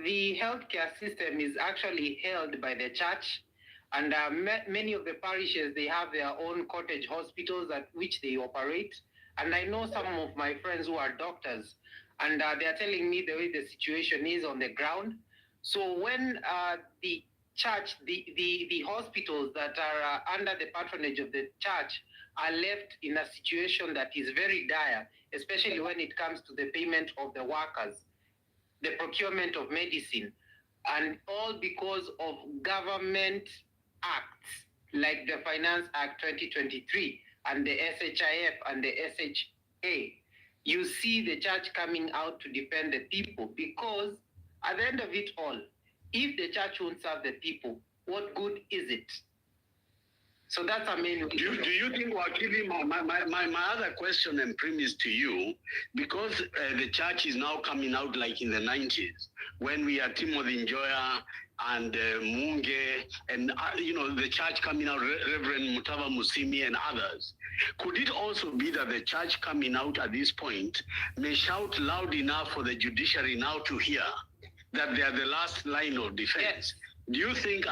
The healthcare system is actually held by the church, and many of the parishes, they have their own cottage hospitals at which they operate. And I know some of my friends who are doctors, and they are telling me the way the situation is on the ground. So when the church, the hospitals that are under the patronage of the church are left in a situation that is very dire, especially when it comes to the payment of the workers, the procurement of medicine, and all because of government acts like the Finance Act 2023 and the SHIF and the SHA. You see the church coming out to defend the people, because at the end of it all, if the church won't serve the people, what good is it? So that's a main. Do you think, Wakili, my other question and premise to you, because the church is now coming out like in the 90s, when we had Timothy Njoya and Munge, and the church coming out, Reverend Mutava Musimi and others, could it also be that the church coming out at this point may shout loud enough for the judiciary now to hear that they are the last line of defense? Yes. Do you think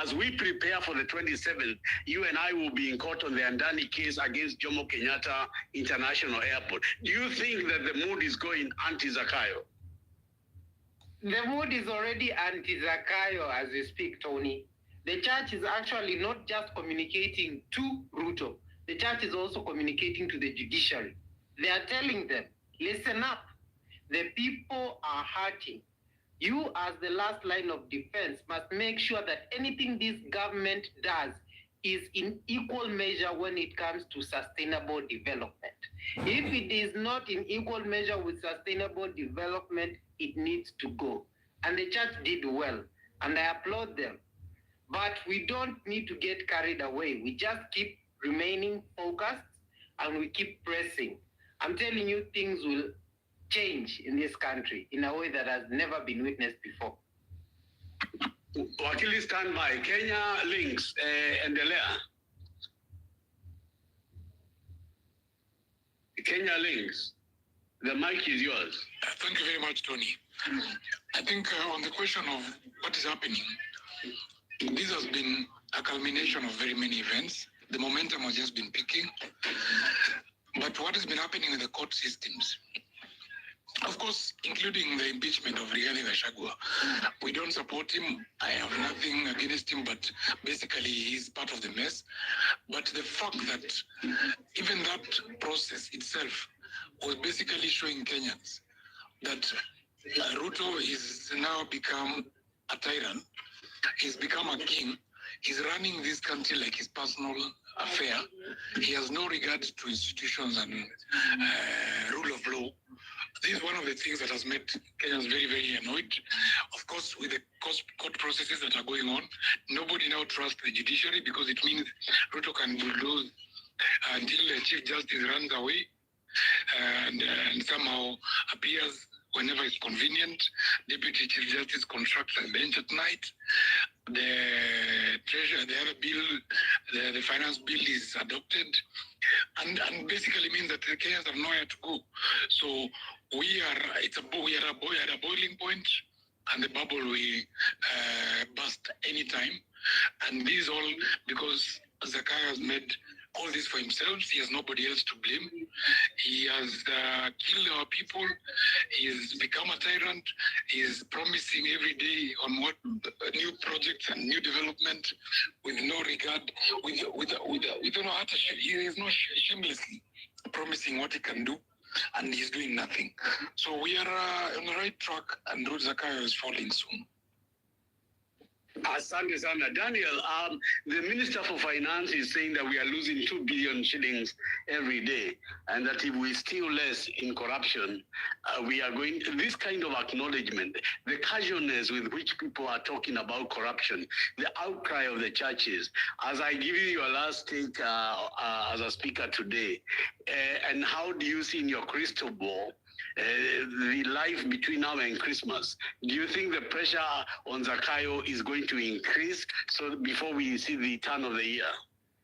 as we prepare for the 27th, you and I will be in court on the Andani case against Jomo Kenyatta International Airport? Do you think that the mood is going anti-Zakayo? The mood is already anti-Zakayo as we speak, Tony. The church is actually not just communicating to Ruto. The church is also communicating to the judiciary. They are telling them, listen up. The people are hurting. You, as the last line of defense, must make sure that anything this government does is in equal measure when it comes to sustainable development. If it is not in equal measure with sustainable development, it needs to go. And the church did well, and I applaud them. But we don't need to get carried away. We just keep remaining focused, and we keep pressing. I'm telling you, things will change in this country in a way that has never been witnessed before. Wakili, stand by. Kenya links, endelea. Kenya links. The mic is yours. Thank you very much, Tony. I think on the question of what is happening, this has been a culmination of very many events. The momentum has just been picking. But what has been happening in the court systems, of course, including the impeachment of Rigathi Gachagua, we don't support him. I have nothing against him, but basically he's part of the mess. But the fact that even that process itself was basically showing Kenyans that Ruto is now become a tyrant. He's become a king. He's running this country like his personal affair. He has no regard to institutions and rule of law. This is one of the things that has made Kenyans very, very annoyed. Of course, with the court processes that are going on, nobody now trusts the judiciary, because it means Ruto can bulldoze until the Chief Justice runs away and somehow appears whenever it's convenient. Deputy Chief Justice constructs a bench at night. The treasury, the other bill, the finance bill is adopted, and basically means that the Kenyans have nowhere to go. So we are at a boiling point, and the bubble will burst anytime. And this is all because Zakayo has made all this for himself. He has nobody else to blame. He has killed our people. He's become a tyrant. He's promising every day on what new projects and new development with no regard, with no heart. He is not shamelessly promising what he can do, and he's doing nothing. So we are on the right track, and Zakayo is falling soon. Asante sana. Daniel, the Minister for Finance is saying that we are losing 2 billion shillings every day, and that if we steal less in corruption, we are going to this kind of acknowledgement, the casualness with which people are talking about corruption, the outcry of the churches. As I give you your last take as a speaker today, and how do you see in your crystal ball the life between now and Christmas? Do you think the pressure on Zakayo is going to increase so before we see the turn of the year?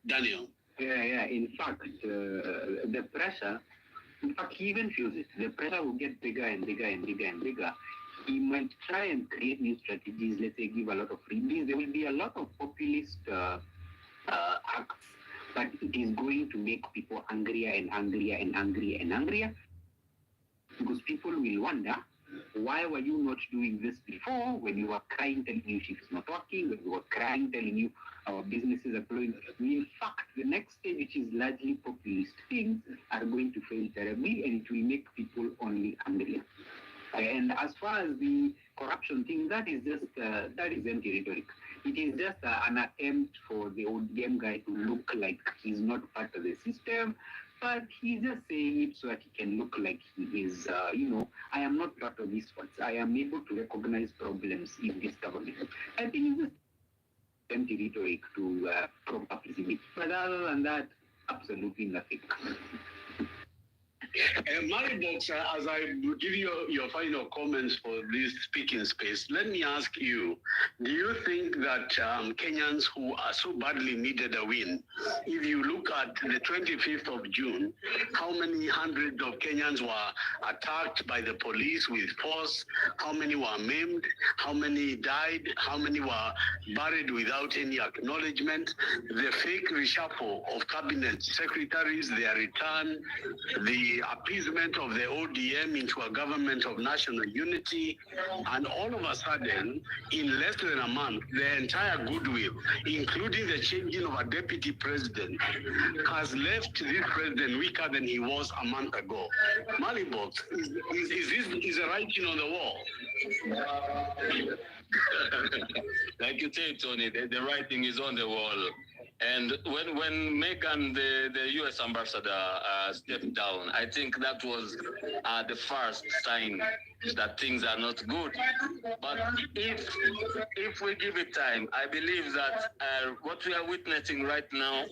Daniel? Yeah. In fact, the pressure, in fact, he even feels it. The pressure will get bigger and bigger and bigger and bigger. he might try and create new strategies, let's say give a lot of freebies. There will be a lot of populist acts, but it is going to make people angrier and angrier and angrier and angrier, because people will wonder, why were you not doing this before, when you were crying telling you shift's not working, when you were crying telling you our businesses are growing? In fact, the next stage, which is largely populist things, are going to fail terribly, and it will make people only angrier. And as far as the corruption thing, that is empty rhetoric. It is just an attempt for the old game guy to look like he's not part of the system, but he's just saying it so that he can look like he is, I am not part of this one. I am able to recognize problems in this government. I think it's just empty rhetoric to prop up his image. But other than that, absolutely nothing. Maribox, as I give you your final comments for this speaking space, let me ask you, do you think that Kenyans who are so badly needed a win, if you look at the 25th of June, how many hundreds of Kenyans were attacked by the police with force, how many were maimed, how many died, how many were buried without any acknowledgement, the fake reshuffle of cabinet secretaries, their return, the appeasement of the ODM into a government of national unity, and all of a sudden, in less than a month, the entire goodwill, including the changing of a deputy president, has left this president weaker than he was a month ago. Malibox, is the writing on the wall? Like you say, Tony, the writing is on the wall. And when Megan, the U.S. ambassador, stepped down, I think that was the first sign that things are not good. But if we give it time, I believe that what we are witnessing right now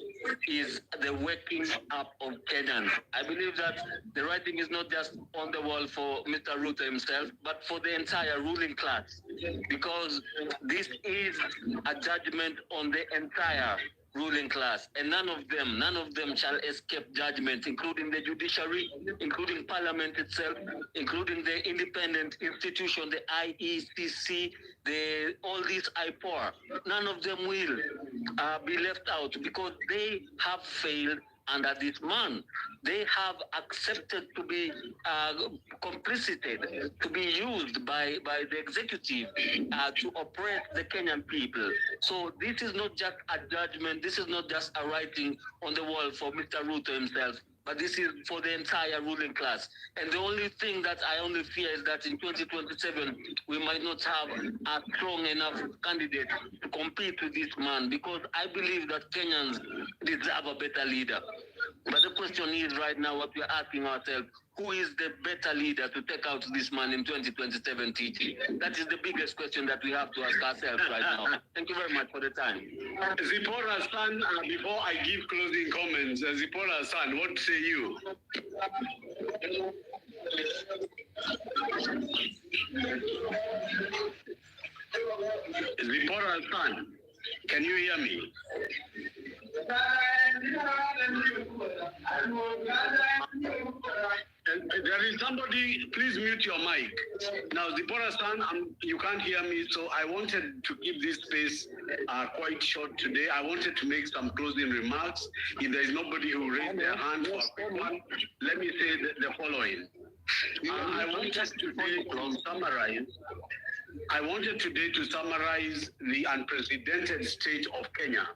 is the waking up of Kenyans. I believe that the writing is not just on the wall for Mr. Ruto himself, but for the entire ruling class, because this is a judgment on the entire ruling class, and none of them shall escape judgment, including the judiciary, including parliament itself, including the independent institution, the IECC, all these IPOR. None of them will be left out, because they have failed under this man. They have accepted to be complicit, to be used by the executive to oppress the Kenyan people. So this is not just a judgment, this is not just a writing on the wall for Mr. Ruto himself, but this is for the entire ruling class. And the only thing that I only fear is that in 2027, we might not have a strong enough candidate to compete with this man, because I believe that Kenyans deserve a better leader. But the question is right now, what we are asking ourselves, who is the better leader to take out this man in 2027, TG? That is the biggest question that we have to ask ourselves right now. Thank you very much for the time. Zipporah San, before I give closing comments, Zipporah San, what say you? Zipporah San, can you hear me? There is somebody, please mute your mic. Now, Zipporah San, you can't hear me, so I wanted to keep this space quite short today. I wanted to make some closing remarks. If there is nobody who raised their hand for a quick one, let me say the following. I wanted today to summarize the unprecedented state of Kenya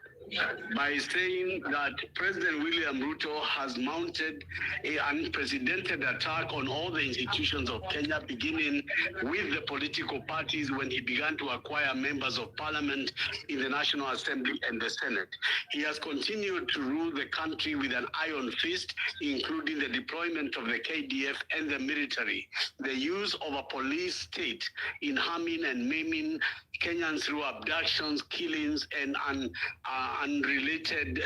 by saying that President William Ruto has mounted an unprecedented attack on all the institutions of Kenya, beginning with the political parties when he began to acquire members of parliament in the National Assembly and the Senate. He has continued to rule the country with an iron fist, including the deployment of the KDF and the military, the use of a police state in harming and maiming Kenyans through abductions, killings, and unrelated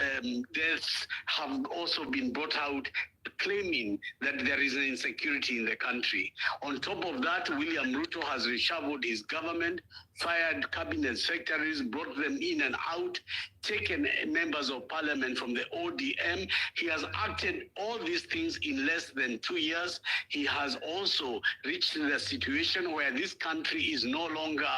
deaths have also been brought out, claiming that there is an insecurity in the country. On top of that, William Ruto has reshuffled his government, fired cabinet secretaries, brought them in and out, taken members of parliament from the ODM. He has acted all these things in less than 2 years. He has also reached the situation where this country is no longer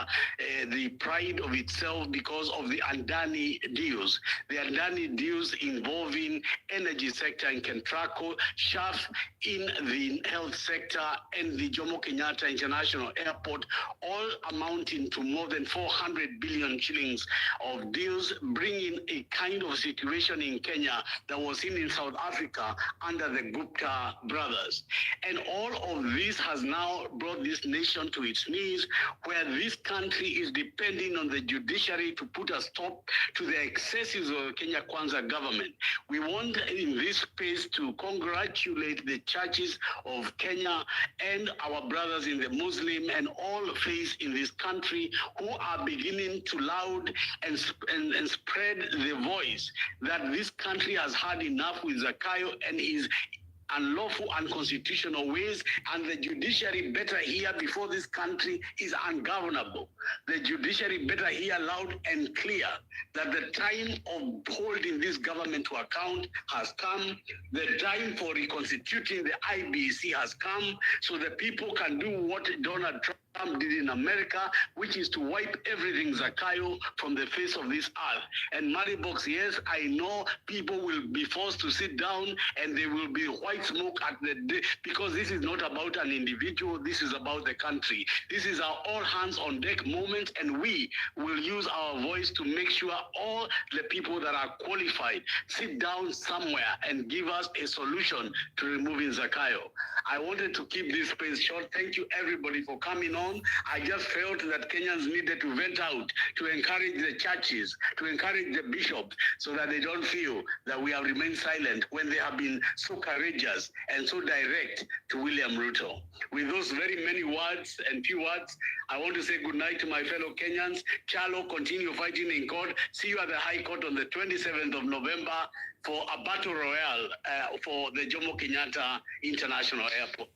the pride of itself because of the Adani deals. The Adani deals involving energy sector in Kentraco, Shaf in the health sector, and the Jomo Kenyatta International Airport, all amounting to more than 400 billion shillings of deals, bringing a kind of situation in Kenya that was seen in South Africa under the Gupta brothers. And all of this has now brought this nation to its knees, where this country is depending on the judiciary to put a stop to the excesses of the Kenya Kwanza government. We want in this space to congratulate the churches of Kenya and our brothers in the Muslim and all faiths in this country who are beginning to loud and spread the voice that this country has had enough with Zakayo and is unlawful, unconstitutional ways, and the judiciary better hear before this country is ungovernable. The judiciary better hear loud and clear that the time of holding this government to account has come. The time for reconstituting the IBC has come, so the people can do what Donald Trump did in America, which is to wipe everything Zakayo from the face of this earth. And Maribox, yes, I know people will be forced to sit down and there will be white smoke at the day, because this is not about an individual, this is about the country. This is our all hands on deck moment, and we will use our voice to make sure all the people that are qualified sit down somewhere and give us a solution to removing Zakayo. I wanted to keep this space short. Thank you everybody for coming on. I just felt that Kenyans needed to vent out, to encourage the churches, to encourage the bishops, so that they don't feel that we have remained silent when they have been so courageous and so direct to William Ruto. With those very many words and few words, I want to say good night to my fellow Kenyans. Chalo, continue fighting in court. See you at the High Court on the 27th of November for a battle royale for the Jomo Kenyatta International Airport.